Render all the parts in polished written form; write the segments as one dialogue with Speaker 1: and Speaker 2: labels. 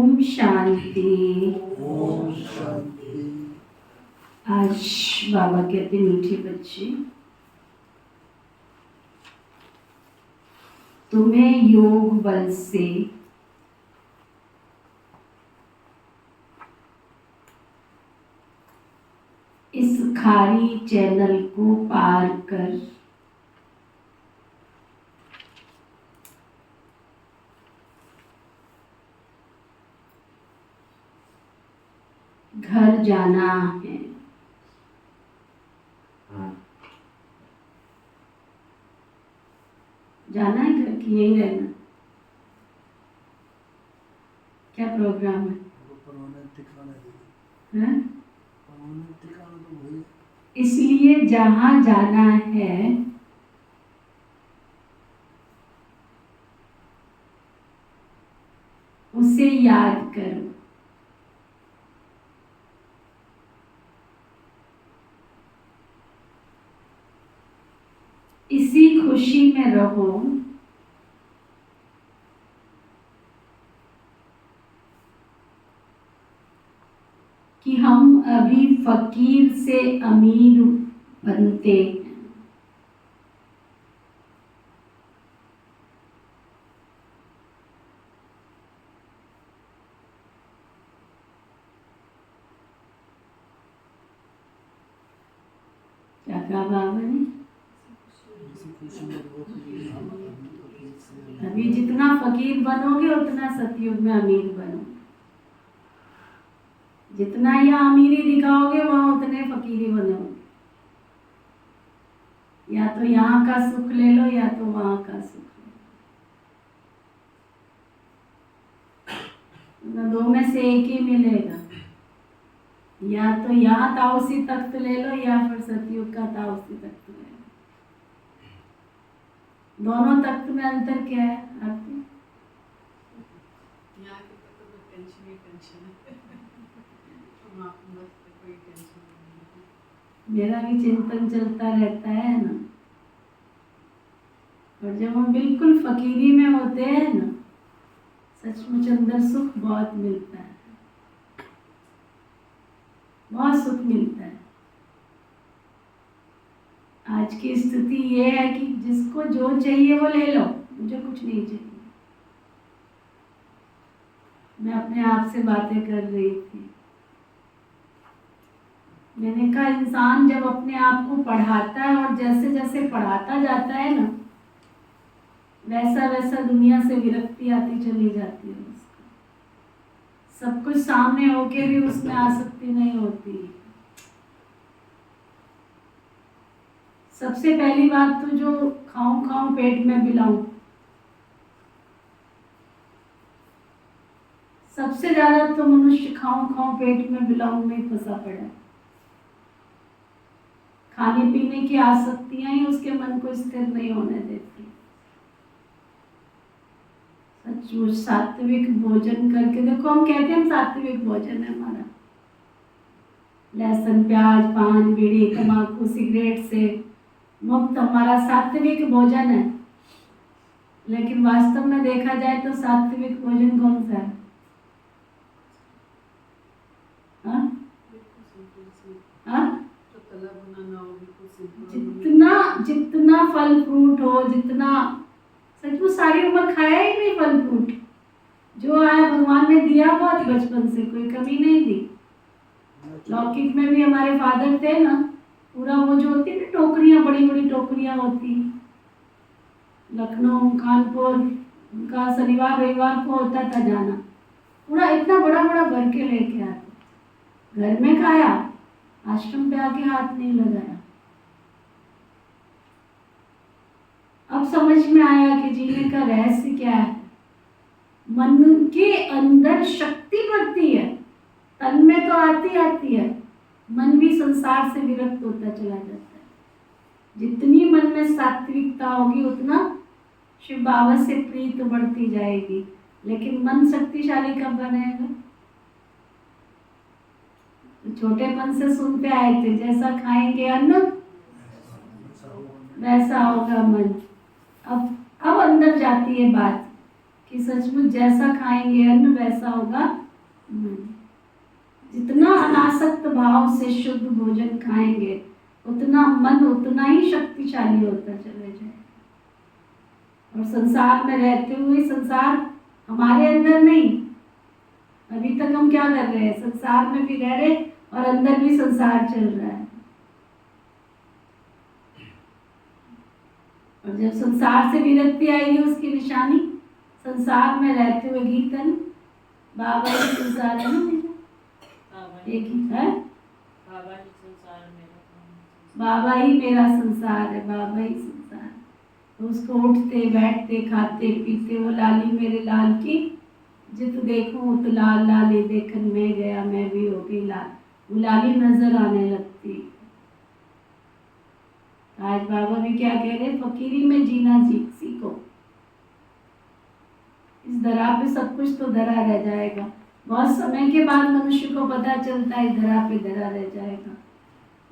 Speaker 1: ओम शांति।
Speaker 2: ओम शांति।
Speaker 1: आज बाबा कहते मीठे बच्चे, तुम्हें योग बल से इस खारी चैनल को पार कर घर जाना है। जाना है घर की, यहीं रहना? क्या प्रोग्राम है? हैं? इसलिए जहाँ जाना है उसे याद करो। इसी खुशी में रहो कि हम अभी फकीर से अमीर बनते हैं। क्या कहा बाबा ने? अभी जितना फकीर बनोगे उतना सतयुग में अमीर बनोगे। जितना यहाँ अमीरी दिखाओगे वहाँ उतने फकीरी बनोगे। या तो यहाँ का सुख ले लो या तो वहाँ का सुख ले लो। दो में से एक ही मिलेगा। या तो यहाँ ताउसी तख्त ले लो या फिर सतयुग का ताउसी तख्त ले लो। दोनों तख्त में अंतर क्या है आपके?
Speaker 3: यहाँ के तख्त तो टेंशन ही टेंशन है। कोई टेंशन नहीं।
Speaker 1: मेरा भी चिंतन चलता रहता है ना। और जब हम बिल्कुल फकीरी में होते हैं ना, सचमुच अंदर सुख बहुत मिलता है, बहुत सुख मिलता है। आज की स्थिति ये है कि जिसको जो चाहिए वो ले लो, मुझे कुछ नहीं चाहिए। मैं अपने आप से बातें कर रही थी। मैंने कहा इंसान जब अपने आप को पढ़ाता है और जैसे जैसे पढ़ाता जाता है ना, वैसा वैसा दुनिया से विरक्ति आती चली जाती है उसको। सब कुछ सामने होके भी उसमें आसक्ति नहीं होती। सबसे पहली बात तो जो खाऊं खाऊं पेट में बिलाऊं, सबसे ज्यादा तो मनुष्य खाऊं खाऊं पेट में बिलाऊं में फंसा पड़ा है। खाने पीने की आसक्तियां ही उसके मन को स्थिर नहीं होने देती। सचमुच सात्विक भोजन करके देखो, हम कहते हैं सात्विक भोजन है हमारा, लहसुन प्याज पान बीड़ी तंबाकू सिगरेट से मुक्त हमारा सात्विक भोजन है। लेकिन वास्तव में देखा जाए तो सात्विक भोजन कौन सा है? हाँ? हाँ? जितना फल फ्रूट हो, जितना सचमुच सारी उम्र खाया ही नहीं फल फ्रूट। जो आया भगवान ने दिया बहुत, बचपन से कोई कमी नहीं दी। लौकिक में भी हमारे फादर थे ना, पूरा वो जो होती है टोकरियां, बड़ी बड़ी टोकरियां होती, लखनऊ कानपुर उनका शनिवार रविवार को होता था जाना, पूरा इतना बड़ा बड़ा भर के लेके आते। घर में खाया, आश्रम पे आके हाथ नहीं लगाया। अब समझ में आया कि जीने का रहस्य क्या है। मन के अंदर शक्ति बढ़ती है, तन में तो आती आती है, मन भी संसार से विरक्त होता चला जाता है। जितनी मन में सात्विकता होगी उतना शिव बाबा से प्रीत बढ़ती जाएगी। लेकिन मन शक्तिशाली कब बनेगा? छोटेपन से सुनते आए थे, जैसा खाएंगे अन्न वैसा होगा मन। अब अंदर जाती है बात कि सचमुच जैसा खाएंगे अन्न वैसा होगा मन। जितना अनासक्त भाव से शुद्ध भोजन खाएंगे उतना मन उतना ही शक्तिशाली होता चले जाएगा। और संसार में रहते हुए संसार हमारे अंदर नहीं, अभी तक हम क्या कर रहे हैं, संसार में भी रह रहे और अंदर भी संसार चल रहा है। और जब संसार से विरक्ति आएगी उसकी निशानी संसार में रहते हुए गीतन बाबा ही संसार है ना मेरा, एक ही है
Speaker 3: बाबा ही संसार मेरा,
Speaker 1: बाबा ही मेरा संसार है, बाबा ही संसार है। तो उसको उठते बैठते खाते पीते वो लाली मेरे लाल की जित देखूं उत लाल लाली देखन मैं गया मैं भी हो गई लाल, वो लाली नजर आने लगती। आज बाबा भी क्या कह रहे, फकीरी में जीना सीखो। इस धरा पे सब कुछ तो धरा रह जाएगा, बहुत समय के बाद मनुष्य को पता चलता है धरा पे धरा रह जाएगा,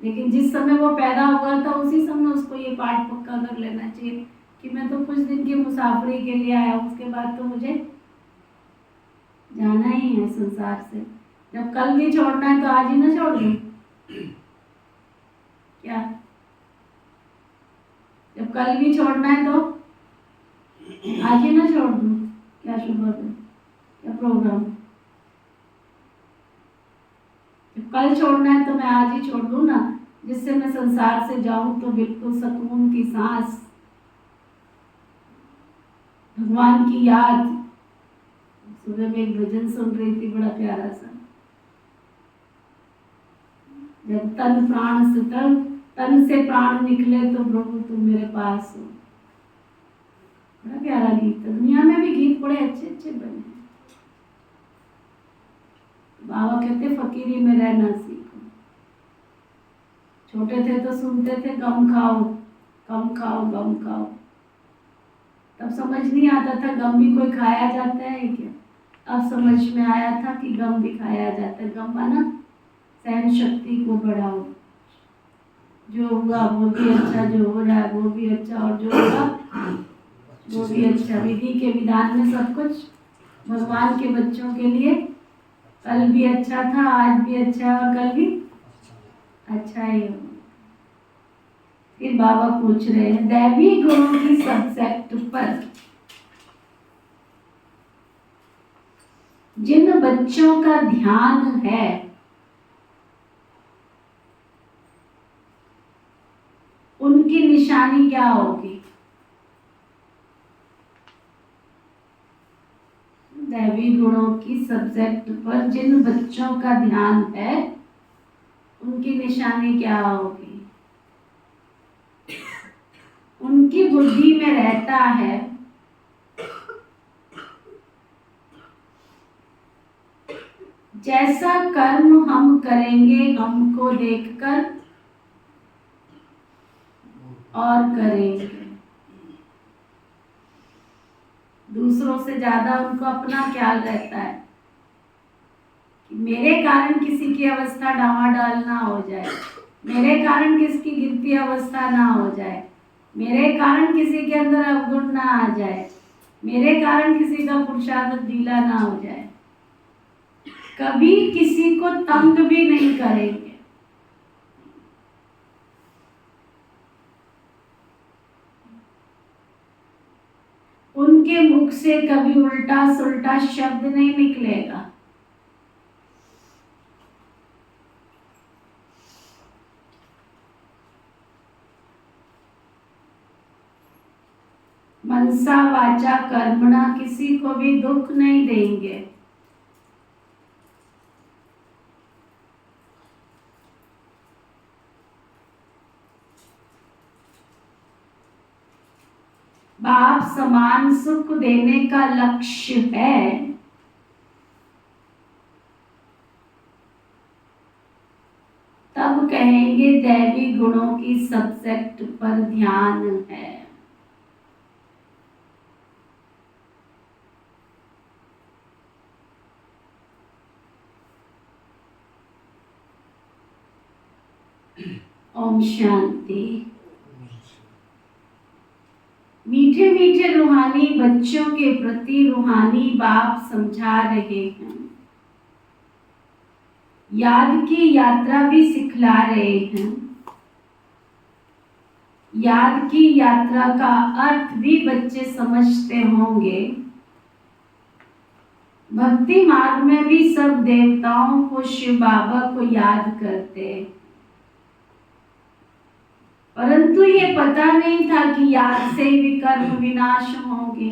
Speaker 1: लेकिन जिस समय वो पैदा हुआ था उसी समय उसको ये पाठ पक्का कर लेना चाहिए कि मैं तो कुछ दिन की मुसाफरी के लिए आया हूँ, उसके बाद तो मुझे जाना ही है संसार से। जब कल भी छोड़ना है तो आज ही ना छोड़ दूं क्या? जब कल भी छोड़ना है तो आज ही ना छोड़ दूं क्या? शुभ क्या प्रोग्राम? जब कल छोड़ना है तो मैं आज ही छोड़ दूं ना, जिससे मैं संसार से जाऊं तो बिल्कुल सुकून की सांस, भगवान की याद। सुबह में एक भजन सुन रही थी बड़ा प्यारा सा, जब तन से प्राण निकले तो प्रभु तुम मेरे पास हो। बड़ा प्यारा गीत है, दुनिया में भी गीत बड़े अच्छे अच्छे बने हैं। बाबा कहते फकीरी में रहना सीखो। छोटे थे तो सुनते थे गम खाओ कम खाओ गम खाओ, तब समझ नहीं आता था गम भी कोई खाया जाता है क्या। अब समझ में आया था कि गम भी खाया जाता है। गम माना सहन शक्ति को बढ़ाओ, जो हुआ वो भी अच्छा, जो हो रहा है वो भी अच्छा, और जो होगा वो भी अच्छा। विधि के विधान में सब कुछ भगवान के बच्चों के लिए कल भी अच्छा था, आज भी अच्छा है और कल भी अच्छा ही होगा। फिर बाबा पूछ रहे हैं दैवी गुणों की सब्जेक्ट पर जिन बच्चों का ध्यान है उनकी निशानी क्या होगी? दैवी गुणों की सब्जेक्ट पर जिन बच्चों का ध्यान है उनकी निशानी क्या होगी? उनकी बुद्धि में रहता है जैसा कर्म हम करेंगे हमको देखकर और करेंगे। दूसरों से ज्यादा उनको अपना ख्याल रहता है कि मेरे कारण किसी की अवस्था डामाडोल ना हो जाए, मेरे कारण किसकी गिरती अवस्था ना हो जाए, मेरे कारण किसी के अंदर अवगुण ना आ जाए, मेरे कारण किसी का पुरुषार्थ ढीला ना हो जाए। कभी किसी को तंग भी नहीं करेंगे। उनके मुख से कभी उल्टा सुल्टा शब्द नहीं निकलेगा। मनसा वाचा कर्मणा किसी को भी दुख नहीं देंगे। बाप समान सुख देने का लक्ष्य है, तब कहेंगे दैवी गुणों की सब्जेक्ट पर ध्यान है। ओम शांति। मीठे मीठे रूहानी बच्चों के प्रति रूहानी बाप समझा रहे हैं, याद की यात्रा भी सिखला रहे हैं। याद की यात्रा का अर्थ भी बच्चे समझते होंगे। भक्ति मार्ग में भी सब देवताओं को, शिव बाबा को याद करते, परंतु ये पता नहीं था कि याद से ही विकर्म विनाश होंगे।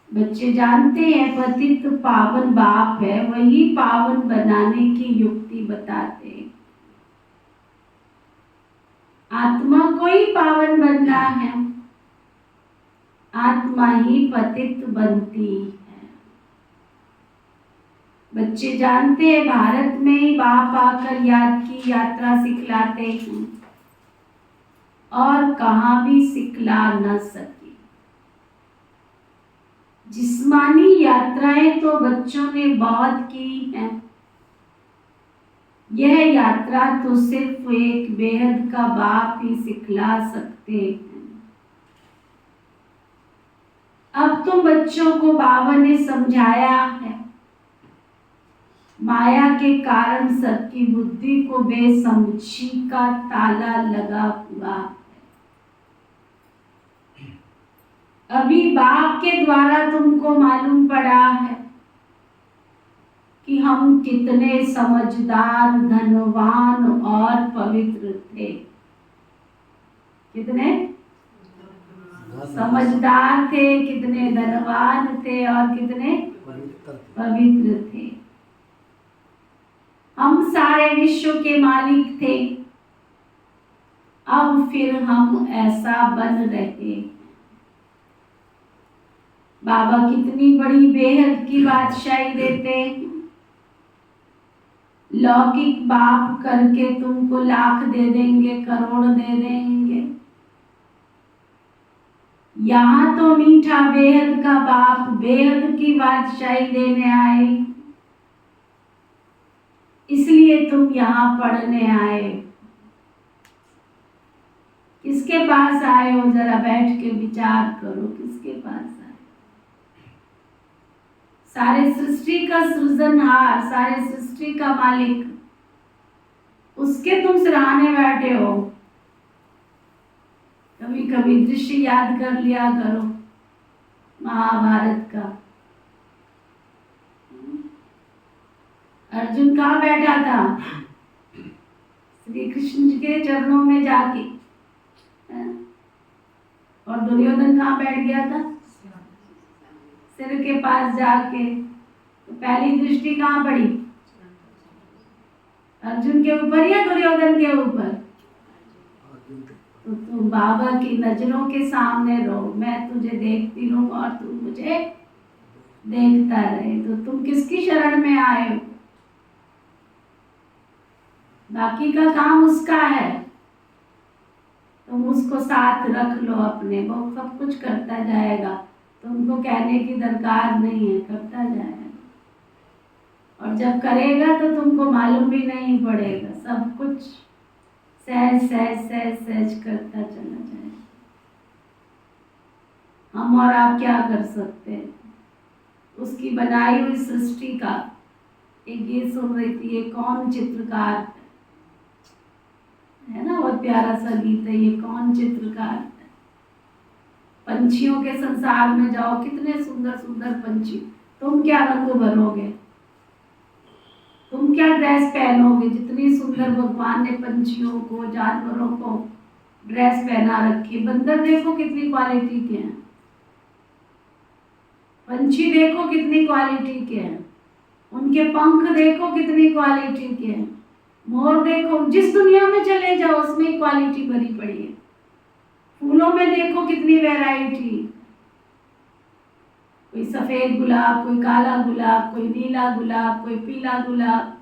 Speaker 1: बच्चे जानते हैं पतित पावन बाप है, वही पावन बनाने की युक्ति बताते हैं। आत्मा को ही पावन बनना है, आत्मा ही पतित बनती है। बच्चे जानते हैं भारत में ही बाप आकर याद की यात्रा सिखलाते हैं और कहाँ भी सिखला न सके। जिस्मानी यात्राएं तो बच्चों ने बहुत की हैं, यह यात्रा तो सिर्फ एक बेहद का बाप ही सिखला सकते हैं। अब तुम बच्चों को बाबा ने समझाया है, माया के कारण सबकी बुद्धि को बेसमझी का ताला लगा हुआ है। अभी बाप के द्वारा तुमको मालूम पड़ा है कि हम कितने समझदार, धनवान और पवित्र थे। कितने समझदार थे, कितने धनवान थे और कितने पवित्र थे। हम सारे विश्व के मालिक थे, अब फिर हम ऐसा बन रहे। बाबा कितनी बड़ी बेहद की बादशाही देते। लौकिक बाप करके तुमको लाख दे देंगे, करोड़ दे देंगे। यहाँ तो मीठा बेहद का बाप बेहद की बादशाही देने आए, इसलिए तुम यहाँ पढ़ने आए। किसके पास आए हो? जरा बैठ के विचार करो, किसके पास आए? सारे सृष्टि का सृजनहार, सारे सृष्टि का मालिक, उसके तुम सराहने बैठे हो। कभी कभी दृश्य याद कर लिया करो महाभारत का। अर्जुन कहाँ बैठा था? श्री कृष्ण जी के चरणों में जाके। और दुर्योधन कहाँ बैठ गया था? सिर के पास जाके। तो पहली दृष्टि कहाँ पड़ी? अर्जुन के ऊपर या दुर्योधन के ऊपर? तो तुम बाबा की नजरों के सामने रहो, मैं तुझे देखती रहूं और तू मुझे देखता रहे। तो तुम किसकी शरण में आए हो? बाकी का काम उसका है, तुम उसको साथ रख लो अपने, वो सब कुछ करता जाएगा। तुमको कहने की दरकार नहीं है, करता जाएगा। और जब करेगा तो तुमको मालूम भी नहीं पड़ेगा, सब कुछ सहज सहज सहज सहज करता चला जाएगा। हम और आप क्या कर सकते हैं? उसकी बनाई हुई सृष्टि का एक गीत सुन रही थी, ये कौन चित्रकार है ना, बहुत प्यारा सा गीत है, ये कौन चित्रकार है। पंछियों के संसार में जाओ, कितने सुंदर सुंदर पंछी, तुम क्या रंग भरोगे? तुम क्या ड्रेस पहनोगे? जितनी सुंदर भगवान ने पंछियों को, जानवरों को ड्रेस पहना रखी। बंदर देखो कितनी क्वालिटी के हैं, पंछी देखो कितनी क्वालिटी के हैं, उनके पंख देखो कितनी क्वालिटी के हैं, मोर देखो, जिस दुनिया में चले जाओ उसमें क्वालिटी भरी पड़ी है। फूलों में देखो कितनी वैरायटी, कोई सफेद गुलाब, कोई काला गुलाब, कोई नीला गुलाब, कोई पीला गुलाब,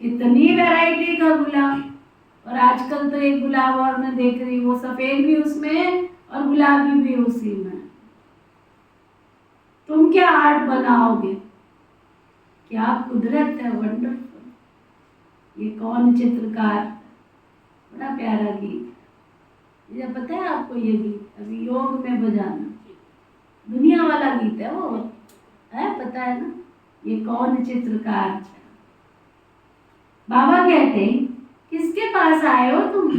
Speaker 1: कितनी वैरायटी का गुलाब। और आजकल तो एक गुलाब और मैं देख रही हूँ, वो सफेद भी उसमें है और गुलाबी भी उसी में। तुम क्या आर्ट बनाओगे? क्या कुदरत है, वंडरफुल। ये कौन चित्रकार, बड़ा प्यारा गीत। ये पता है आपको ये गीत अभी योग में बजाना, दुनिया वाला गीत है वो, है पता है ना, ये कौन चित्रकार है। बाबा कहते हैं किसके पास आए हो तुम?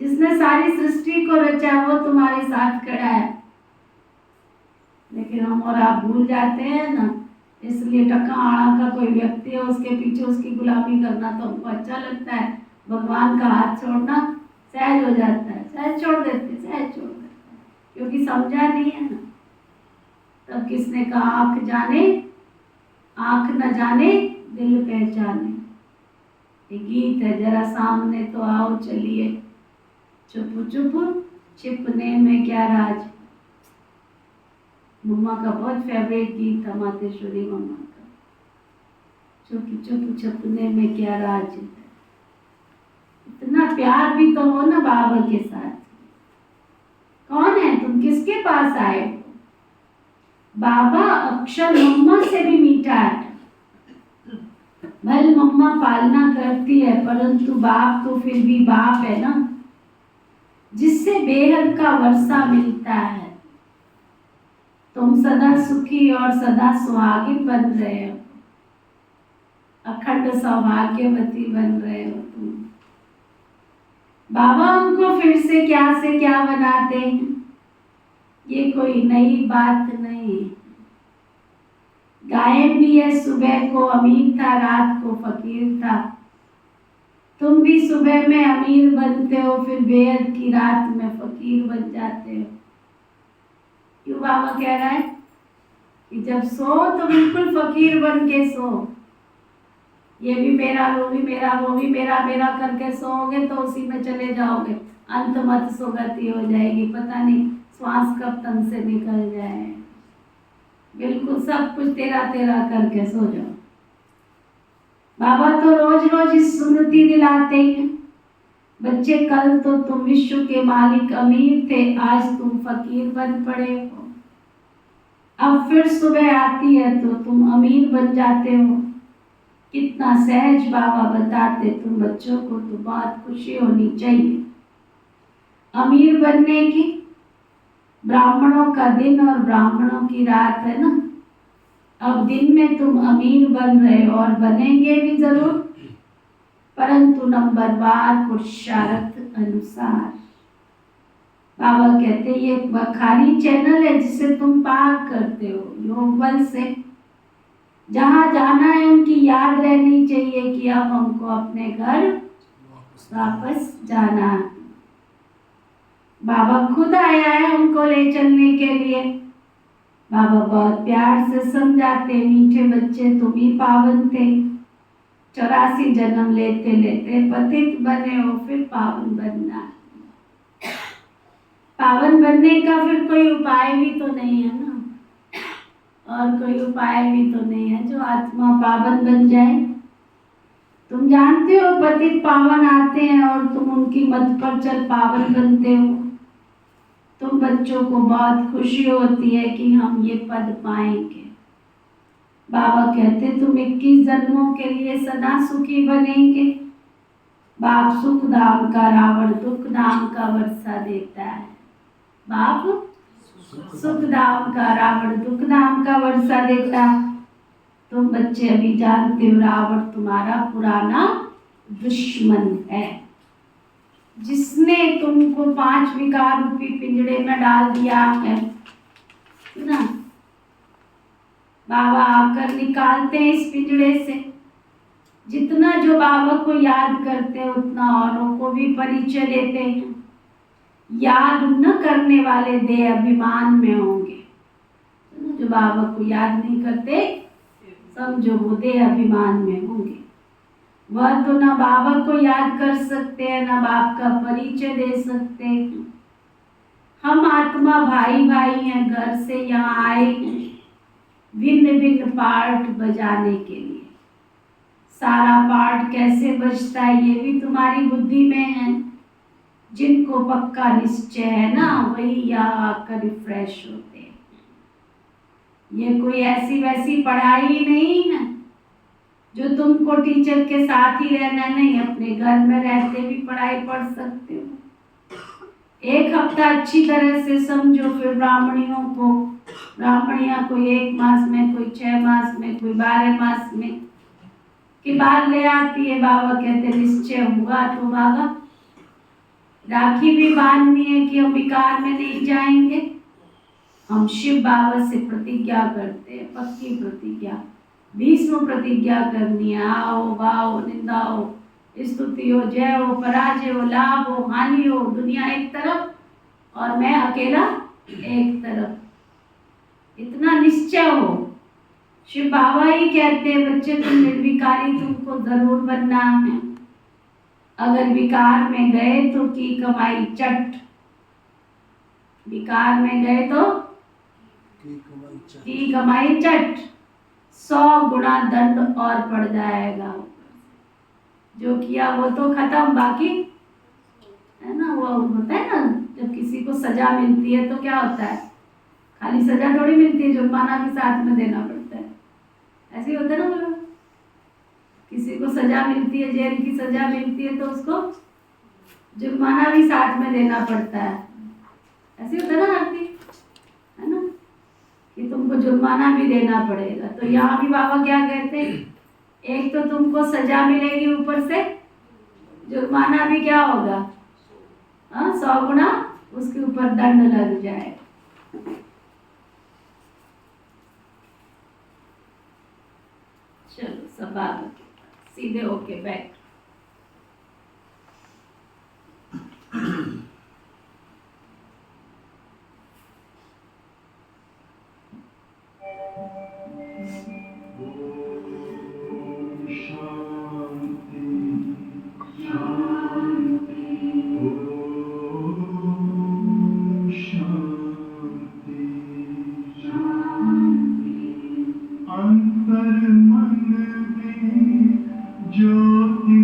Speaker 1: जिसने सारी सृष्टि को रचा वो तुम्हारे साथ खड़ा है। लेकिन हम और आप भूल जाते हैं ना, इसलिए टक्का आड़ा का कोई व्यक्ति है उसके पीछे उसकी गुलामी करना तो हमको अच्छा लगता है, भगवान का हाथ छोड़ना सहज हो जाता है, सहज छोड़ देते, सहज छोड़ देते हैं, क्योंकि समझा नहीं है ना। तब किसने कहा आंख जाने आंख न जाने दिल पहचाने, ये गीत है। जरा सामने तो आओ चलिए, चुप चुप छिपने में क्या राज। मम्मा का बहुत फेवरेट गीत था, मातेश्वरी मम्मा का, चुप चुप छिपने में क्या राज है। इतना प्यार भी तो हो ना बाबा के साथ। कौन है तुम, किसके पास आए हो? बाबा अक्षर मम्मा से भी मीठा है। भले मम्मा पालना करती है परंतु बाप तो फिर भी बाप है ना, जिससे बेहद का वर्षा मिलता है। तुम सदा सुखी और सदा सुहागिन बन रहे हो, अखंड सौभाग्यवती बन रहे हो तुम। बाबा हमको फिर से क्या बनाते हैं, ये कोई नई बात नहीं। गायब भी है, सुबह को अमीर था रात को फकीर था। तुम भी सुबह में अमीर बनते हो फिर बेहद की रात में फकीर बन जाते हो। क्यों बाबा कह रहा है कि जब सो तो बिल्कुल फकीर बन के सो, ये भी मेरा वो भी मेरा वो भी मेरा मेरा करके सोओगे तो उसी में चले जाओगे, अंत मत सुगति हो जाएगी, पता नहीं श्वास कब तन से निकल जाए। बिल्कुल सब कुछ तेरा तेरा करके सो जाओ। बाबा तो रोज रोज इस स्मृति दिलाते हैं, बच्चे कल तो तुम विश्व के मालिक अमीर थे, आज तुम फकीर बन पड़े हो। अब फिर सुबह आती है तो तुम अमीर बन जाते हो। कितना सहज बाबा बताते तुम बच्चों को, तो बहुत खुशी होनी चाहिए अमीर बनने की। ब्राह्मणों का दिन और ब्राह्मणों की रात है ना। अब दिन में तुम अमीर बन रहे हो और बनेंगे भी जरूर, परंतु नंबरवार पुरुषार्थ अनुसार। बाबा कहते ये खाली चैनल है जिसे तुम पार करते हो योग बल से। जहाँ जाना है उनकी याद रहनी चाहिए कि अब हमको अपने घर वापस जाना है। बाबा खुद आया है हमको ले चलने के लिए। बाबा बहुत प्यार से समझाते, मीठे बच्चे तुम ही पावन थे, 84 जन्म लेते लेते पतित बने हो, फिर पावन बनना। पावन बनने का फिर कोई उपाय भी तो नहीं है ना, और कोई उपाय भी तो नहीं है जो आत्मा पावन बन जाए। तुम जानते हो पतित पावन आते हैं और तुम उनकी मत पर चल पावन बनते हो। तुम बच्चों को बहुत खुशी होती है कि हम ये पद पाएंगे। बाबा कहते तुम 21 जन्मों के लिए सदा सुखी बनेंगे। बाप सुख धाम का रावण दुख धाम का वर्षा देता है। बाप सुख धाम का रावण दुख धाम का वर्षा देता। तुम बच्चे अभी जानते हो रावण तुम्हारा पुराना दुश्मन है, जिसने तुमको 5 विकार रूपी पिंजड़े में डाल दिया है ना। बाबा आकर निकालते हैं इस पिंजड़े से। जितना जो बाबा को याद करते हैं उतना औरों को भी परिचय देते हैं। याद न करने वाले देह अभिमान में होंगे। जो बाबा को याद नहीं करते समझो वो देह अभिमान में होंगे। वह तो ना बाबा को याद कर सकते हैं ना बाप का परिचय दे सकते हैं। हम आत्मा भाई भाई हैं, घर से यहाँ आए भिन्न भिन्न पार्ट बजाने के लिए। सारा पार्ट कैसे बजता है ये भी तुम्हारी बुद्धि में है। जिनको पक्का निश्चय है ना वही यहाँ आकर रिफ्रेश होते हैं। ये कोई ऐसी वैसी पढ़ाई नहीं है। जो तुमको टीचर के साथ ही रहना नहीं, अपने घर में रहते भी पढ़ाई पढ़ सकते हो। एक हफ्ता अच्छी तरह से समझो, फिर ब्राह्मणियां कोई 1 मास में, कोई 6 मास में, कोई 12 मास में के बाद ले आती है। बाबा कहते निश्चय हुआ तो बाबा राखी भी बांधनी है कि हम विकार में नहीं जाएंगे। हम शिव बाबा से प्रतिज्ञा करते हैं, पक्की प्रतिज्ञा, भीष्म प्रतिज्ञा करनी है। आओ गाओ, निंदा हो, स्तुति हो, जय हो, पराजय हो, लाभ हो, हानि हो, दुनिया एक तरफ और मैं अकेला एक तरफ, इतना निश्चय हो। शिव बाबा ही कहते हैं बच्चे तुम निर्विकारी, तुमको जरूर बनना है। अगर विकार में गए तो की कमाई चट, विकार में गए तो की कमाई चट, 100 गुना दंड और पड़ जाएगा। जो किया वो तो खत्म, बाकी है ना। वो होता है ना, जब किसी को सजा मिलती है तो क्या होता है, खाली सजा थोड़ी मिलती है, जुर्माना भी साथ में देना पड़ता है। ऐसे ही होता है ना, बोलो किसी को सजा मिलती है, जेल की सजा मिलती है तो उसको जुर्माना भी साथ में देना पड़ता है। ऐसे होता है ना आरती, है ना, कि तुमको जुर्माना भी देना पड़ेगा। तो यहाँ भी बाबा क्या कहते हैं, एक तो तुमको सजा मिलेगी, ऊपर से जुर्माना भी क्या होगा, 100 गुना उसके ऊपर दंड लग जाए। चलो सब आगे सीधे होके बैठ।
Speaker 2: अंतर मन में ज्योति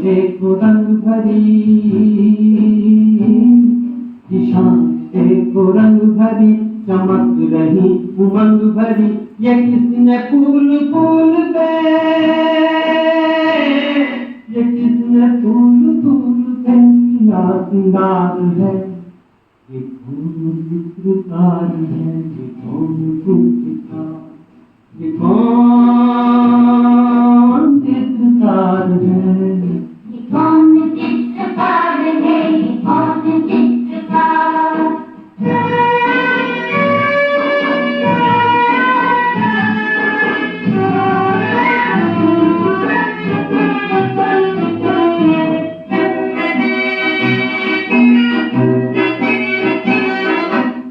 Speaker 4: देखो रंग भरी, ईशान देखो रंग भरी, चमक रही उमंग भरी, ये किसने फूल फूल पे, ये किसने फूल फूल पे किया सिंगार है, ये कौन चित्रकार है, ये कौन चित्रकार, ये कौन चित्रकार है,
Speaker 1: ये कौन चित्रकार है, ये कौन चित्रकार।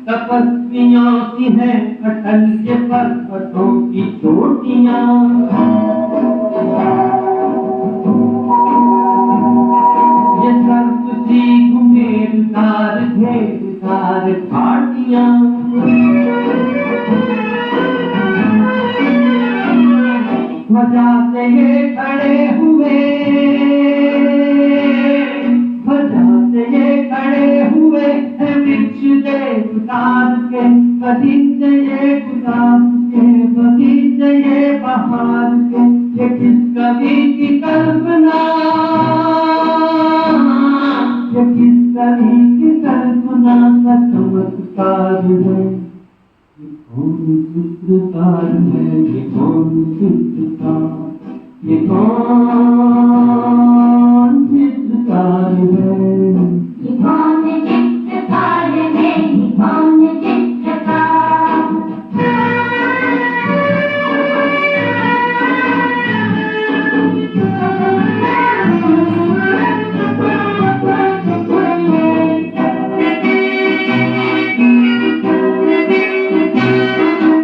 Speaker 4: तपस्वियों की है अटल ये पर्वतों की चोटियां, ये सर्प सी घुमेरदार घेरदार घाटियां, ध्वजा से ये खड़े हुए, ध्वजा से ये खड़े हुए हैं वृक्ष देवदार के, बगीचे ये गुलाब के, बगीचे ये बहार के, ये किस कवि की कल्पना, ये किस कवि की कल्पना का चमत्कार है, ये कौन चित्रकार है, ये कौन चित्रकार, ये कौन चित्रकार है,
Speaker 1: ये कौन चित्रकार है, ये कौन चित्रकार।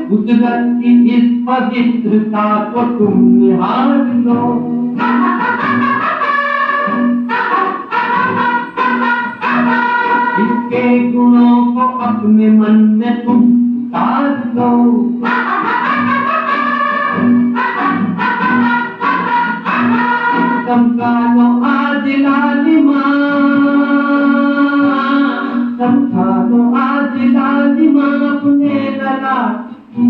Speaker 4: कुदरत की इस पवित्रता को तुम निहार लो, इसके गुणों को अपने मन में तुम उतार लो, चमका लो आज लालिमा, चमका लो आज लालिमा अपने ललाट की,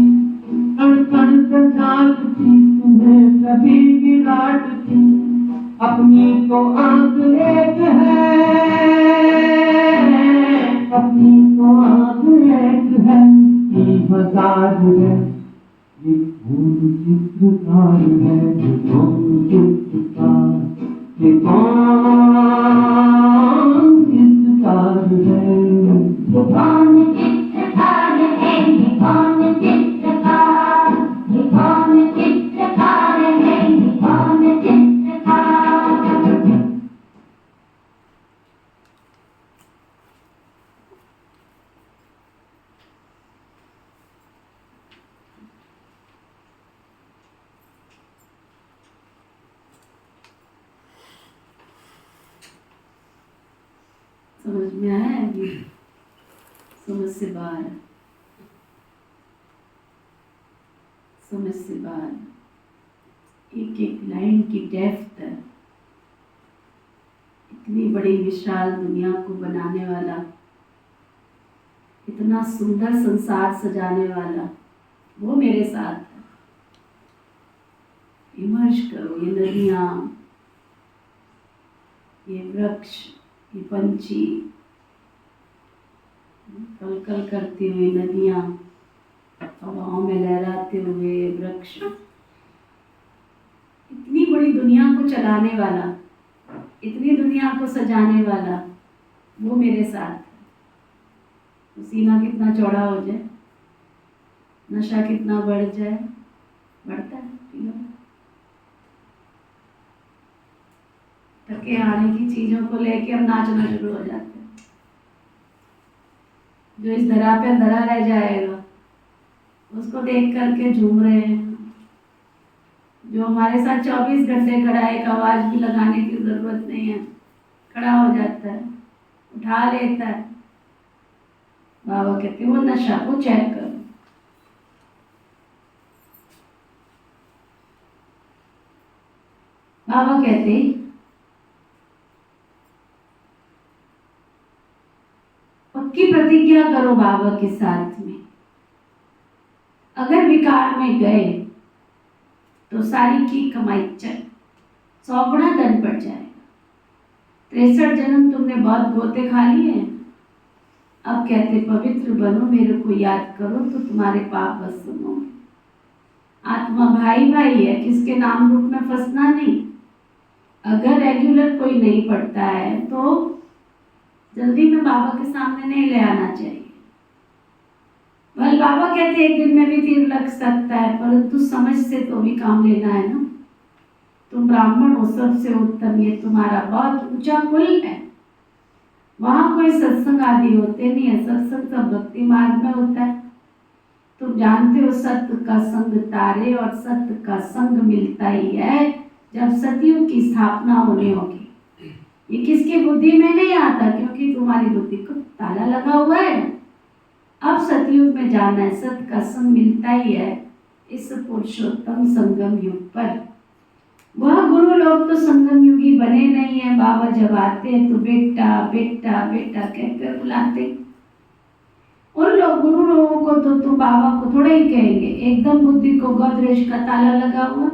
Speaker 4: कण कण से झांकती तुम्हें सभी विराट की, अपनी तो आंख एक है, अपनी तो आंख एक है, की हजार है, ये कौन चित्रकार है, ये कौन चित्रकार, ये कौन चित्रकार है,
Speaker 1: ये कौन चित्रकार है, ये कौन चित्रकार। ये कौन चित्रकार है, ये कौन चित्रकार। समझ में आया ये? समझ से बाहर, समझ से बाहर। एक एक लाइन की डेप्थ है। इतनी बड़ी विशाल दुनिया को बनाने वाला, इतना सुंदर संसार सजाने वाला, वो मेरे साथ है। इमर्ज करो, ये नदियाँ, ये वृक्ष, ये पंछी, कल कल करती हुई नदियाँ, हवाओं में लहराते हुए वृक्ष, इतनी बड़ी दुनिया को चलाने वाला, इतनी दुनिया को सजाने वाला, वो मेरे साथ है। तो सीना कितना चौड़ा हो जाए, नशा कितना बढ़ जाए, बढ़ता है, ठीक है। टके आने की चीजों को लेके हम नाचना शुरू हो जाते हैं। जो इस धरा पे धरा रह जाएगा उसको देख करके झूम रहे हैं। जो हमारे साथ 24 घंटे खड़ा है, एक आवाज भी लगाने की जरूरत नहीं है, खड़ा हो जाता है, उठा लेता है। बाबा कहते हैं वो नशा को चेक करो। बाबा कहते हैं पक्की प्रतिज्ञा करो बाबा के साथ में। अगर विकार में गए तो सारी की कमाई चल 100 गुना दंड पड़ जाएगा। 63 जन्म तुमने बहुत गोते खा लिए हैं। अब कहते पवित्र बनो, मेरे को याद करो तो तुम्हारे पाप बस सुनो। आत्मा भाई भाई है, किसके नाम रूप में फंसना नहीं। अगर रेगुलर कोई नहीं पढ़ता है तो जल्दी में बाबा के सामने नहीं ले आना चाहिए। बाबा कहते एक दिन में भी तीर लग सकता है, परंतु समझ से तो भी काम लेना है ना। तुम ब्राह्मण हो, सबसे उत्तम, ये तुम्हारा बहुत ऊंचा कुल है। वहां कोई सत्संग आदि होते नहीं है, सत्संग सब भक्ति मार्ग में होता है। तुम जानते हो सत्य का संग तारे, और सत्य का संग मिलता ही है जब सतयुग की स्थापना होने होगी। ये किसकी बुद्धि में नहीं आता, क्योंकि तुम्हारी बुद्धि को ताला लगा हुआ है ना। अब सतयुग में जाना है, सत्य का संग मिलता ही है इस पुरुषोत्तम संगम युग पर। वह गुरु लोग तो संगम युगी बने नहीं है। बाबा जब आते हैं तो बेटा बेटा बेटा कहकर बुलाते। उन लोग गुरु लोगों को तो तुम बाबा को थोड़ा ही कहेंगे, एकदम बुद्धि को गोदरेज का ताला लगा हुआ।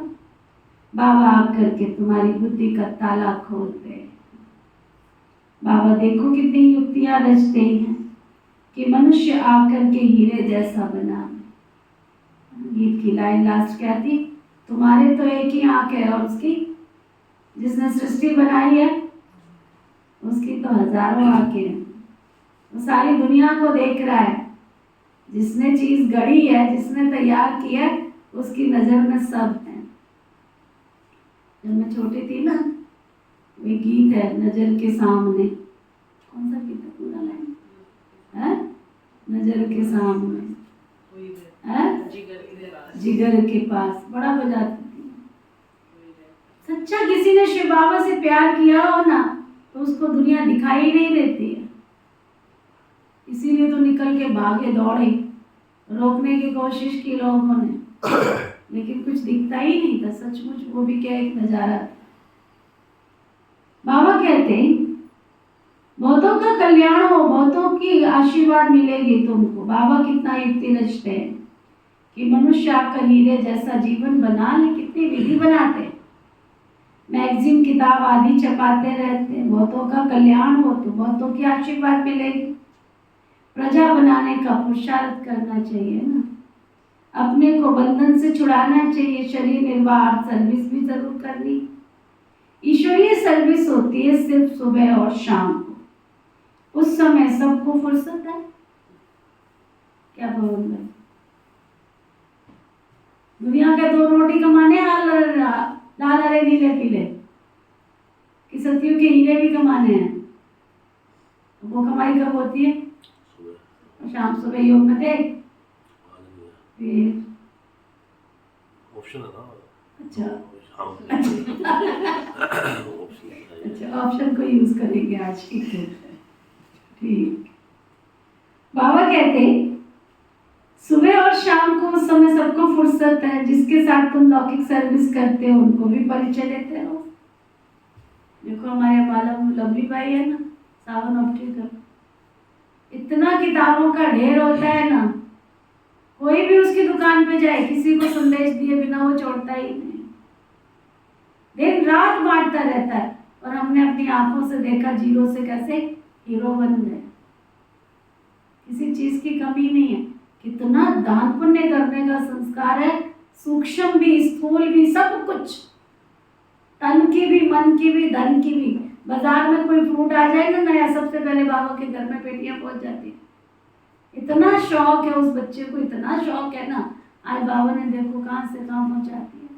Speaker 1: बाबा आकर के तुम्हारी बुद्धि का ताला खोलते हैं। बाबा देखो कितनी युक्तियां रचते हैं कि मनुष्य आकर के हीरे जैसा बना। गीत की लाइन लास्ट क्या थी, तुम्हारे तो एक ही आंख है और उसकी, जिसने सृष्टि बनाई है उसकी तो हजारों आंखें हैं। वो सारी दुनिया को देख रहा है। जिसने चीज गढ़ी है, जिसने तैयार किया है, उसकी नजर में सब है। जब मैं छोटी थी ना, वो गीत है नजर के सामने, कौन सा गीत है पूरा लाइन है, नजर के सामने है जिगर के पास, बड़ा बजाती थी। सच्चा किसी ने शिव बाबा से प्यार किया हो ना तो उसको दुनिया दिखाई नहीं देती है। इसीलिए तो निकल के भागे दौड़े, रोकने की कोशिश की लोगों ने, लेकिन कुछ दिखता ही नहीं था। सचमुच वो भी क्या एक नजारा था। बाबा कहते बहुतों का कल्याण हो, बहुतों की आशीर्वाद मिलेगी तुमको। बाबा कितना युक्ति रचते हैं कि मनुष्य आकर हीरे जैसा जीवन बना ले। कितनी विधि बनाते हैं, मैगजीन किताब आदि छपाते रहते हैं। बहुतों का कल्याण हो तो बहुतों की आशीर्वाद मिलेगी। प्रजा बनाने का पुरुषार्थ करना चाहिए ना, अपने को बंधन से छुड़ाना चाहिए। शरीर निर्वाह सर्विस भी जरूर करनी। ईश्वरीय सर्विस होती है सिर्फ सुबह और शाम को, उस समय सबको फुर्सत है। क्या बोल रहे, दुनिया के 2 रोटी कमाने लाल हरे नीले पीले, कि सतियों के हीरे भी कमाने हैं। वो कमाई कब होती है, और शाम सुबह योग में थे फिर
Speaker 2: ऑप्शन है ना।
Speaker 1: अच्छा
Speaker 2: ऑप्शन
Speaker 1: अच्छा, ऑप्शन को यूज करेंगे आज। ठीक। बाबा कहते सुबह और शाम को उस समय सबको फुर्सत है। जिसके साथ तुम लौकिक सर्विस करते हो उनको भी परिचय देते रहो। देखो हमारे मालूम लवली भाई है ना, सावन ऑप्टिकल, इतना किताबों का ढेर होता है ना, कोई भी उसकी दुकान पे जाए किसी को संदेश दिए बिना वो छोड़ता ही नहीं, दिन रात बांटता रहता है। और हमने अपनी आंखों से देखा जीरो से कैसे हीरो बन गए। किसी चीज की कमी नहीं है। कितना दान पुण्य करने का संस्कार है, सूक्ष्म भी स्थूल भी सब कुछ, तन की भी मन की भी धन की भी। बाजार में कोई फ्रूट आ जाए ना नया, सबसे पहले बाबा के घर में पेटियां पहुंच जाती है। इतना शौक है उस बच्चे को, इतना शौक है ना। आज बाबा ने देखो कहां से कहां पहुंचा दिया।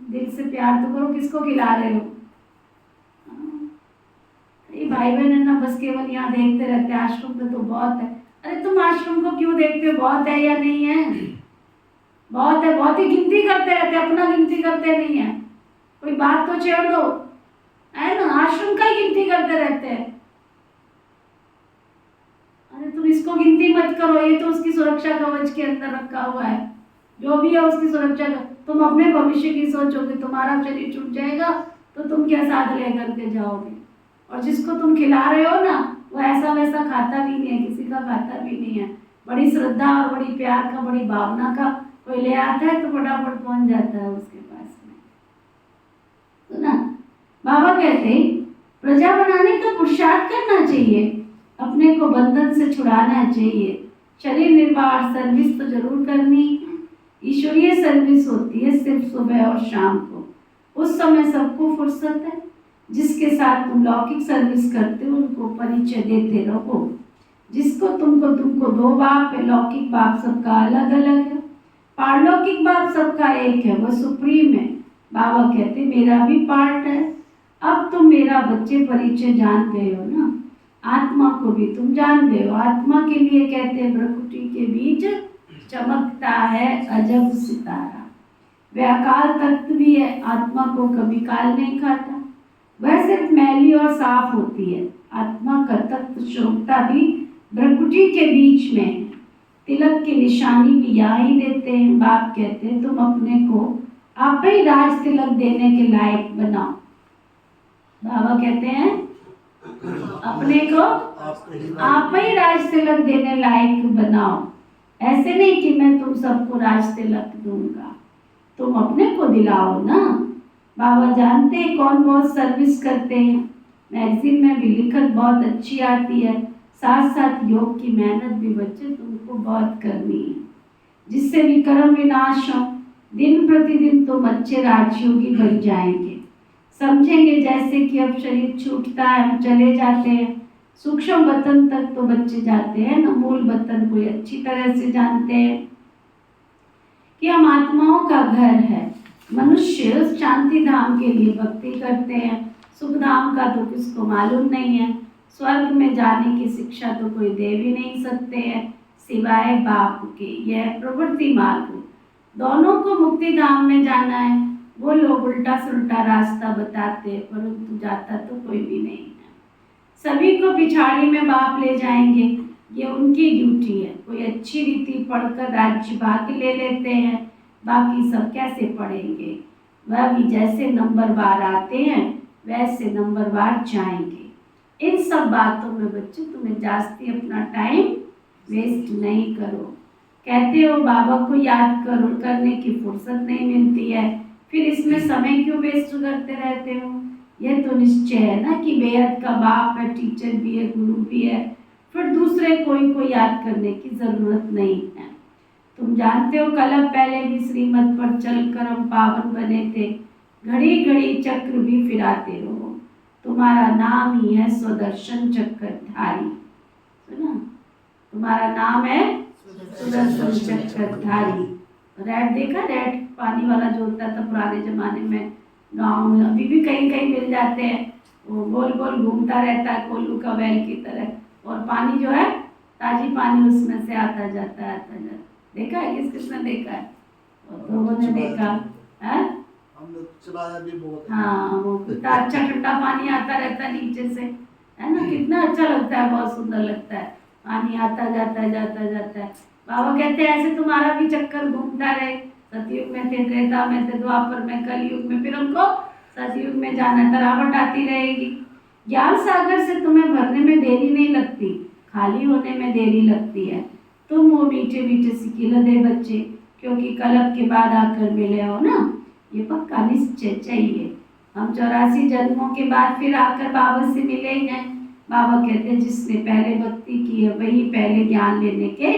Speaker 1: दिल से प्यार तो करो, किसको खिला रहे हो, भाई बहन है ना, बस केवल यहाँ देखते रहते हैं, आश्रम में तो बहुत है। अरे तुम आश्रम को क्यों देखते हो, बहुत है या नहीं है? बहुत है, बहुत ही गिनती करते रहते, अपना गिनती करते नहीं है। कोई बात तो छेड़ दो, है ना, आश्रम का ही गिनती करते रहते हैं। अरे तुम इसको गिनती मत करो, ये तो उसकी सुरक्षा कवच के अंदर रखा हुआ है, जो भी है उसकी सुरक्षा का। तुम अपने भविष्य की सोचोगे, तुम्हारा शरीर छूट जाएगा तो तुम क्या साथ लेकर के जाओगे? और जिसको तुम खिला रहे हो ना, वो ऐसा वैसा खाता भी नहीं है, किसी का खाता भी नहीं है। बड़ी श्रद्धा और बड़ी प्यार का, बड़ी भावना का कोई ले आता है तो फटाफट पहुंच जाता है उसके पास में। तो ना बाबा कहते प्रजा बनाने का पुरुषार्थ करना चाहिए, अपने को बंधन से छुड़ाना चाहिए। शरीर निर्वाह सर्विस तो जरूर करनी है। ईश्वरीय सर्विस होती है सिर्फ सुबह और शाम को, उस समय सबको फुर्सत है। जिसके साथ तुम लौकिक सर्विस करते हो उनको परिचय देते रहो। जिसको तुमको दो बाप है, लौकिक बाप सबका अलग अलग है, पारलौकिक बाप सबका एक है, वह सुप्रीम है। बाबा कहते मेरा भी पार्ट है। अब तुम मेरा बच्चे परिचय जान गए हो ना, आत्मा को भी तुम जान गए हो। आत्मा के लिए कहते हैं प्रकृति के बीच चमकता है अजब सितारा। वह अकाल तख्त भी है, आत्मा को कभी काल नहीं खाता, वह सिर्फ मैली और साफ होती है। आत्मा का तख्त शोभता भी प्रकृति के बीच में है। तिलक की निशानी भी यहाँ ही देते हैं। बाप कहते हैं तुम अपने को आप ही राज तिलक देने के लायक बनाओ। बाबा कहते हैं अपने को आप ही राज तिलक देने लायक बनाओ। ऐसे नहीं कि मैं तुम सबको राज तिलक दूंगा, तुम अपने को दिलाओ ना। बाबा जानते हैं कौन बहुत सर्विस करते हैं। मैगजीन में भी लिखत बहुत अच्छी आती है। साथ साथ योग की मेहनत भी बच्चे तुमको बहुत करनी है, जिससे भी कर्म विनाश हो। दिन प्रतिदिन तुम अच्छे राजयोगी बन जाएंगे। समझेंगे जैसे कि अब शरीर छूटता है, हम चले जाते हैं, सूक्ष्म वतन तक तो बच्चे जाते हैं ना, मूल वतन को अच्छी तरह से जानते हैं कि हम आत्माओं का घर है। मनुष्य शांति धाम के लिए भक्ति करते हैं, सुख धाम का तो किसको मालूम नहीं है। स्वर्ग में जाने की शिक्षा तो कोई दे भी नहीं सकते हैं सिवाय बाप के। यह प्रवृत्ति मार्ग, दोनों को मुक्ति धाम में जाना है। वो लोग उल्टा सुल्टा रास्ता बताते हैं, परंतु जाता तो कोई भी नहीं है। सभी को पिछाड़ी में बाप ले जाएंगे, ये उनकी ड्यूटी है। कोई अच्छी रीति पढ़कर राज्य भाग्य ले लेते हैं, बाकी सब कैसे पढ़ेंगे। वह भी जैसे नंबरवार आते हैं वैसे नंबरवार जाएंगे। इन सब बातों में बच्चे तुम्हें जास्ती अपना टाइम वेस्ट नहीं करो। कहते हो बाबा को याद करो, करने की फुर्सत नहीं मिलती है, फिर इसमें समय क्यों वेस्ट करते रहते हो। यह तो निश्चय है ना कि बेहद का बाप है, टीचर भी है, गुरु भी है, फिर दूसरे कोई को याद करने की जरूरत नहीं है। तुम जानते हो कल पहले भी श्रीमत पर चलकर हम पावन बने थे। घड़ी घड़ी चक्र भी फिराते रहो, तुम्हारा नाम ही है स्वदर्शन चक्रधारी। सुना, तुम्हारा नाम है स्वदर्शन चक्रधारी। रेड देखा, रेड पानी वाला जो होता था पुराने जमाने में गाँव में, अभी भी कहीं कहीं मिल जाते हैं। वो गोल गोल घूमता रहता है कोल्लू का बैल की तरह, और पानी जो है ताजी पानी उसमें से आता जाता है, आता जाता। देखा है, किसने देखा है? लोगों ने देखा है।
Speaker 5: हमने चलाया भी बहुत।
Speaker 1: हाँ, वो कितना अच्छा ठंडा पानी आता रहता है नीचे से, है ना, कितना अच्छा लगता है, बहुत सुंदर लगता है। पानी आता जाता है, जाता जाता है। बाबा कहते हैं ऐसे तुम्हारा भी चक्कर घूमता रहे। सतयुग में थे, त्रेता में थे, द्वापर में, कलयुग में, फिर हमको सतयुग में जाना। तरावट आती रहेगी। ज्ञान सागर से तुम्हें भरने में देरी नहीं लगती, खाली होने में देरी लगती है। तुम वो मीठे मीठे सिकील दे बच्चे, क्योंकि कलब के बाद आकर मिले हो ना, ये पक्का निश्चय चाहिए। हम 84 जन्मों के बाद फिर आकर बाबा से मिले हैं। बाबा कहते हैं जिसने पहले भक्ति की है वही पहले ज्ञान लेने के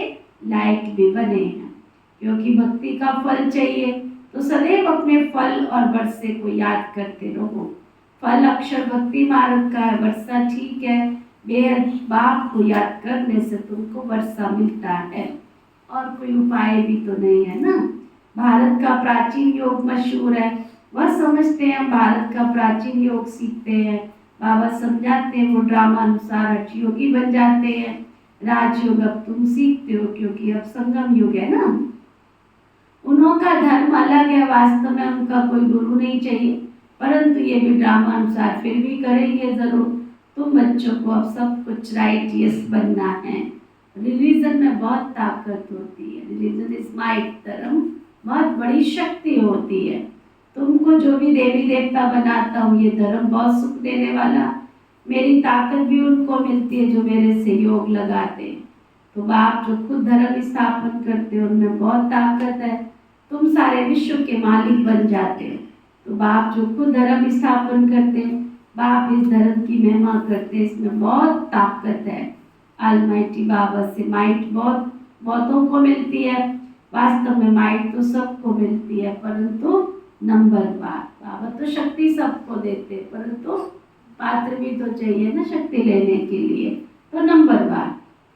Speaker 1: लायक भी बने हैं। क्योंकि भक्ति का फल चाहिए तो सदैव अपने फल और वर्षे को याद करते रहो। फल अक्षर भक्ति मार्ग का है, वर्षा ठीक है, बेहद बाप को याद करने से तुमको वर्षा मिलता है, और कोई उपाय भी तो नहीं है ना। भारत का प्राचीन योग मशहूर है, वह समझते हैं हम भारत का प्राचीन योग सीखते हैं, बाबा समझाते हैं वो ड्रामा अनुसार हठ योगी बन जाते हैं। राजयोग अब तुम सीखते हो क्योंकि अब संगम युग है ना। उनका धर्म अलग है, वास्तव में उनका कोई गुरु नहीं चाहिए, परंतु ये भी ड्रामा अनुसार फिर भी करेंगे जरूर। तुम बच्चों को अब सब कुछ राइटियस बनना है। रिलीजन में बहुत ताकत होती है। रिलीजन इज माइट, धर्म बहुत बड़ी शक्ति होती है। तुमको जो भी देवी देवता बनाता हूँ ये धर्म बहुत सुख देने वाला, मेरी ताकत भी उनको मिलती है जो मेरे से योग लगाते हैं। तो बाप जो खुद धर्म स्थापन करते हैं उनमें बहुत ताकत है। तुम सारे विश्व के मालिक बन जाते हो। तो बाप जो खुद धर्म स्थापन करते हैं, बाप इस धर्म की महिमा करते हैं, इसमें बहुत ताकत है। ऑलमाइटी बाबा से माइट बहुतों को मिलती है। वास्तव में माइट तो सबको मिलती है, परंतु नंबर बाबा तो शक्ति सबको देते, परंतु पात्र भी तो चाहिए ना शक्ति लेने के लिए। तो नंबर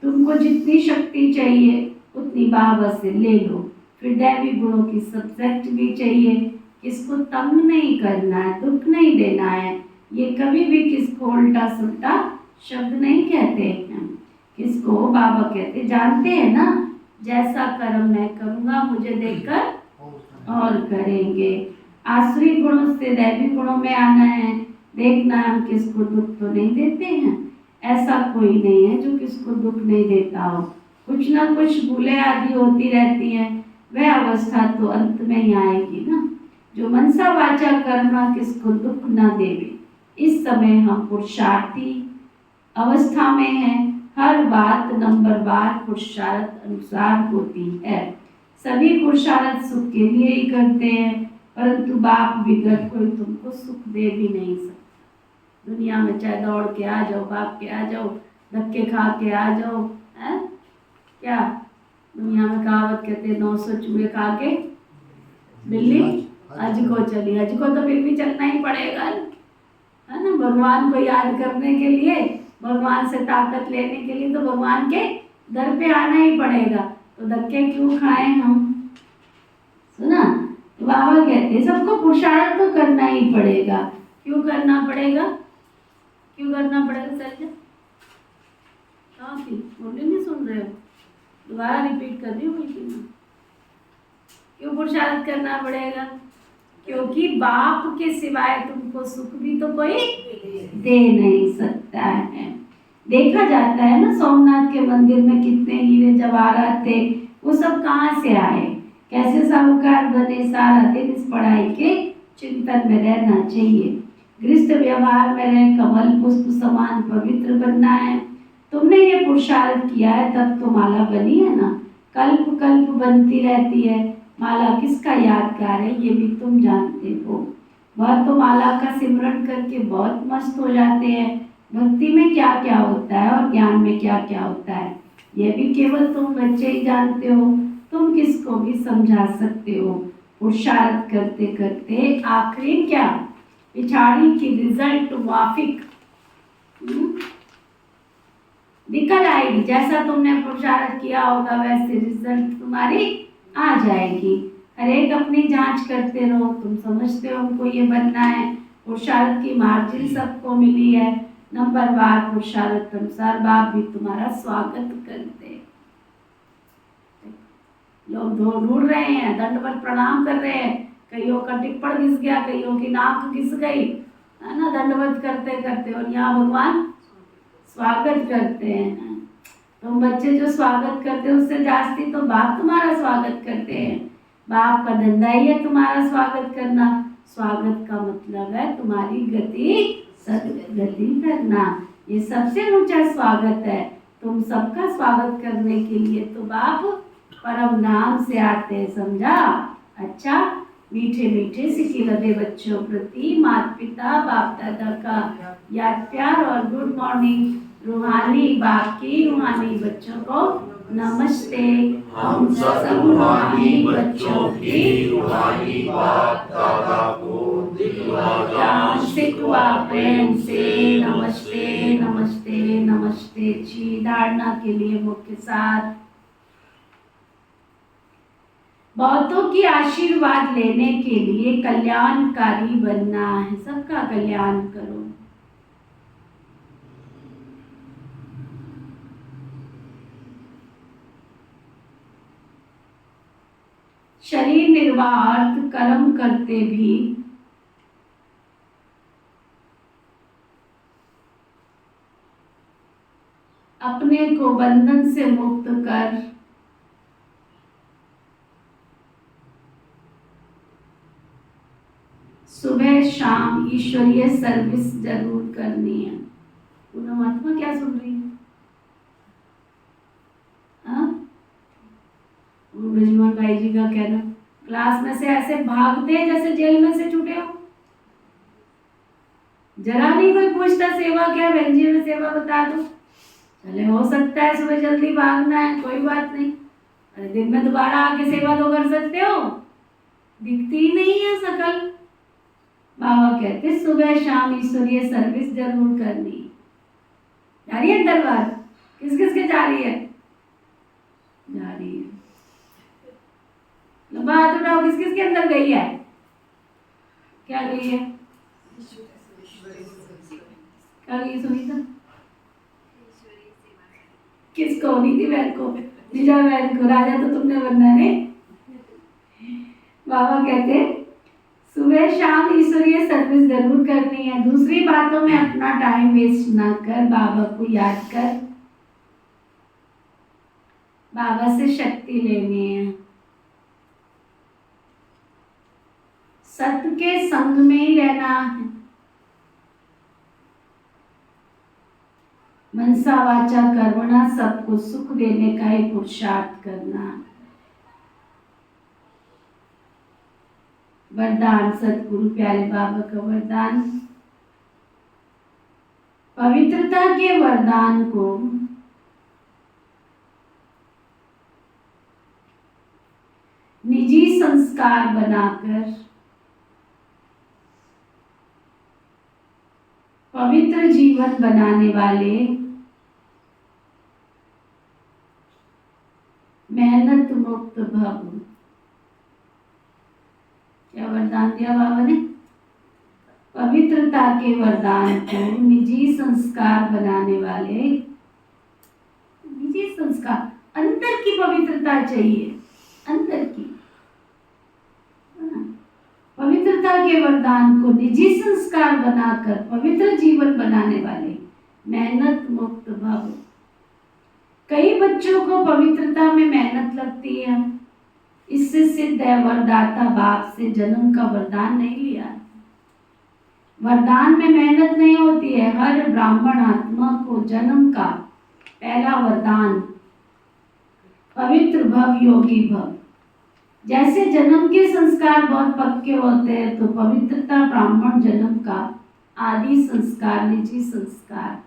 Speaker 1: तुमको जितनी शक्ति चाहिए उतनी बाबा से ले लो। फिर दैवी गुणों की सब्जेक्ट भी चाहिए। किसको तंग नहीं करना है, दुख नहीं देना है। ये कभी भी किसको उल्टा सुल्टा शब्द नहीं कहते हैं। किसको बाबा कहते जानते हैं ना, जैसा कर्म मैं करूँगा मुझे देखकर और करेंगे। आसुरी गुणों से दैवी गुणों में आना है। देखना हम किसको दुख तो नहीं देते हैं। ऐसा कोई नहीं है जो किसको दुख नहीं देता हो। कुछ ना कुछ भूले आदि होती रहती हैं, वह अवस्था तो अंत में ही आएगी ना। जो मनसा वाचा कर्मा किसको दुख ना देवे। इस समय हम पुरुषार्थी अवस्था में हैं। हर बात नंबर बार पुरुषार्थ अनुसार होती है। सभी पुरुषार्थ सुख के लिए ही करते हैं, परंतु बाप बिगड़ कोई तुमको सुख दे भी नहीं सकता। दुनिया में चाहे दौड़ के आ जाओ, भाग के आ जाओ, धक्के खा के आ जाओ, है क्या दुनिया में कहावत कहते हैं 900 चूहे खा के बिल्ली अज को चली। अज को तो फिर भी चलना ही पड़ेगा, है ना। भगवान को याद करने के लिए, भगवान से ताकत लेने के लिए तो भगवान के दर पे आना ही पड़ेगा। तो धक्के क्यों खाएं हम, सुना। तो बाबा कहते हैं सबको पुरुषार्थ तो करना ही पड़ेगा। क्यों करना पड़ेगा, क्यों करना पड़ेगा सर? बोले नहीं सुन रहे हो, दोबारा रिपीट कर रही हूँ। क्यों पुरुषार्थ करना पड़ेगा? क्योंकि बाप के सिवाय तुमको सुख भी तो कोई दे नहीं सकता है। देखा जाता है ना सोमनाथ के मंदिर में कितने हीरे जवाहरात थे, वो सब कहाँ से आए, कैसे साहूकार बने। सारा दिन इस पढ़ाई के चिंतन में रहना चाहिए। गृहस्थ व्यवहार में रह कमल पुष्प समान पवित्र बनना है। तुमने ये पुरुषार्थ किया है तब तो माला बनी है ना। कल्प कल्प बनती रहती है। माला किसका यादगार है ये भी तुम जानते हो। वह तो माला का सिमरन करके बहुत मस्त हो जाते हैं। भक्ति में क्या क्या होता है और ज्ञान में क्या क्या होता है ये भी केवल तुम बच्चे ही जानते हो। तुम किसको भी समझा सकते हो। पुरुषार्थ करते करते आखिरी क्या, पिछाड़ी की रिजल्ट वाफिक निकल आएगी। जैसा तुमने पुरुषार्थ किया होगा वैसे रिजल्ट तुम्हारी आ जाएगी। हर एक अपनी जांच करते रहो। तुम समझते हो हमको ये बनना है, पुरुषार्थ की मार्जिन सबको मिली है। नंबर बार पुरुषार्थ अनुसार बाप भी तुम्हारा स्वागत करते हैं। लोग ढूंढ रहे हैं, दंडवत प्रणाम कर रहे हैं। कईयों का टिप्पण घिस गया, कईयों की नाक घिस गई, है ना, दंडवत करते करते। और यहाँ भगवान स्वागत करते हैं। तुम बच्चे जो स्वागत करते हैं उससे जास्ती तो बाप तुम्हारा स्वागत करते हैं। बाप का धंधा ही है तुम्हारा स्वागत करना। स्वागत का मतलब है तुम्हारी गति सदगति करना। ये सबसे ऊंचा स्वागत है। तुम सबका स्वागत करने के लिए तो बाप परम नाम से आते हैं, समझा। अच्छा, मीठे मीठे सिकी लगे बच्चों प्रति माता पिता बाप दादा का याद प्यार और गुड मॉर्निंग। रूहानी बाप की रूहानी बच्चों को नमस्ते।
Speaker 6: हम सब रूहानी बच्चों की रूहानी बाप दादा को दिलवा
Speaker 1: सिकवा प्रेम से नमस्ते नमस्ते नमस्ते जी। धारणा के लिए मुख्य सार, बहुतों की आशीर्वाद लेने के लिए कल्याणकारी बनना है। सबका कल्याण करो। शरीर निर्वाह कर्म करते भी अपने को बंधन से मुक्त कर सुबह शाम ईश्वरीय सर्विस जरूर करनी है। पूनम आत्मा क्या सुन रही है? ब्रजमोहन भाई जी का कहना, क्लास में से ऐसे भागते हैं जैसे जेल में से छूटे हो। जरा नहीं कोई पूछता सेवा क्या, बहन जी में सेवा बता दो। चले हो सकता है सुबह जल्दी भागना है, कोई बात नहीं, अरे दिन में दोबारा आके सेवा तो कर सकते हो, दिखती ही नहीं है शकल। बाबा कहते सुबह शाम ईश्वरीय सर्विस जरूर करनी। जा रही है दरबार? किस किस के जा रही है? जा रही है। बात उठाओ, किस किस के अंदर गई है? क्या गई है? क्या गई सुनीता? किसको? नीति बहन को, निजा बहन को। राजा तो तुमने बनना है। बाबा कहते सुबह शाम ईश्वरीय सर्विस जरूर करनी है। दूसरी बातों में अपना टाइम वेस्ट ना कर, बाबा को याद कर, बाबा से शक्ति लेनी है। सत्य के संग में ही रहना है। मनसा वाचा कर्मणा, सबको सुख देने का ही पुरुषार्थ करना। वरदान सतगुरु प्यारे बाबा का वरदान, पवित्रता के वरदान को निजी संस्कार बनाकर पवित्र जीवन बनाने वाले मेहनत मुक्त भव। क्या वरदान दिया बाबा ने? पवित्रता के वरदान को निजी संस्कार बनाने वाले, निजी संस्कार, अंदर की पवित्रता चाहिए, अंदर की पवित्रता के वरदान को निजी संस्कार बनाकर पवित्र जीवन बनाने वाले मेहनत मुक्त भव। कई बच्चों को पवित्रता में मेहनत लगती है, इससे सिद्ध है वरदाता बाप से जन्म का वरदान नहीं लिया। वरदान में मेहनत नहीं होती है। हर ब्राह्मण आत्मा को जन्म का पहला वरदान पवित्र भव, योगी भव। जैसे जन्म के संस्कार बहुत पक्के होते हैं, तो पवित्रता ब्राह्मण जन्म का आदि संस्कार, निजी संस्कार।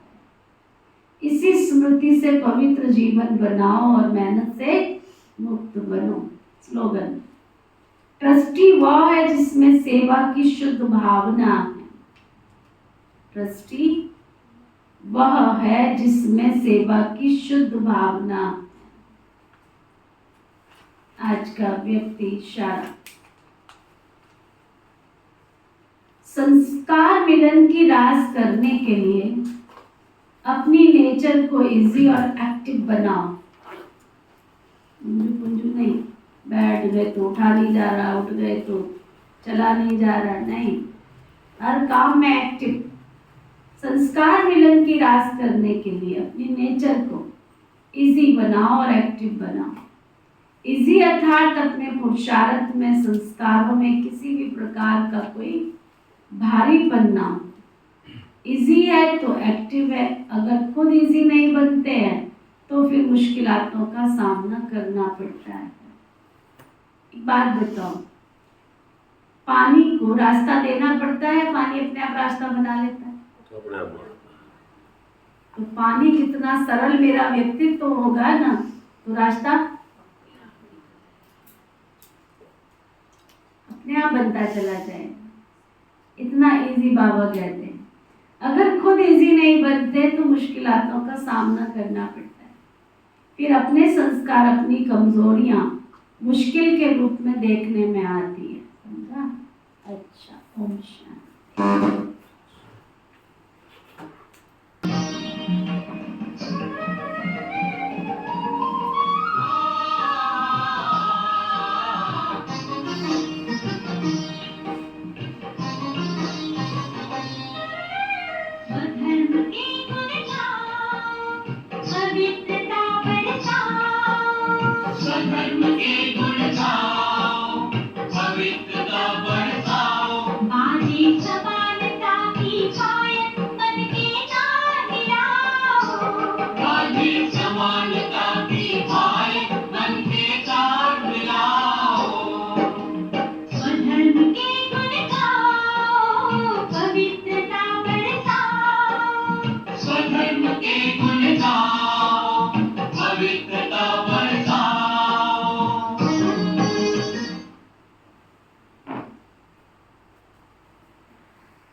Speaker 1: इसी स्मृति से पवित्र जीवन बनाओ और मेहनत से मुक्त बनो। स्लोगन, ट्रस्टी वह है जिसमें सेवा की शुद्ध भावना है। ट्रस्टी वह है जिसमें सेवा की शुद्ध भावना है। आज का व्यक्ति इशारा, संस्कार मिलन की रास करने के लिए अपनी नेचर को इजी और एक्टिव बनाओ। पुंजू नहीं, बैठ गए तो उठा नहीं जा रहा, उठ गए तो चला नहीं जा रहा, नहीं, हर काम में एक्टिव। संस्कार मिलन की रास करने के लिए अपनी नेचर को इजी बनाओ और एक्टिव बनाओ। इजी अर्थात अपने पुरुषार्थ में, संस्कारों में किसी भी प्रकार का कोई भारीपन ना हो। इजी है तो एक्टिव है। अगर खुद इजी नहीं बनते हैं तो फिर मुश्किलातों का सामना करना पड़ता है। एक बात बताओ, पानी को रास्ता देना पड़ता है, पानी अपने आप रास्ता बना लेता है?
Speaker 2: अपने आप।
Speaker 1: तो पानी जितना सरल मेरा व्यक्तित्व तो होगा ना, तो रास्ता अपने आप बनता चला जाएगा। इतना इजी बाबा कहते हैं। अगर खुद इजी नहीं बनते तो मुश्किलातों का सामना करना पड़ता है। फिर अपने संस्कार, अपनी कमजोरियां मुश्किल के रूप में देखने में आती है। समझा? अच्छा, ओम शांति।
Speaker 4: धर्म के गुण गाए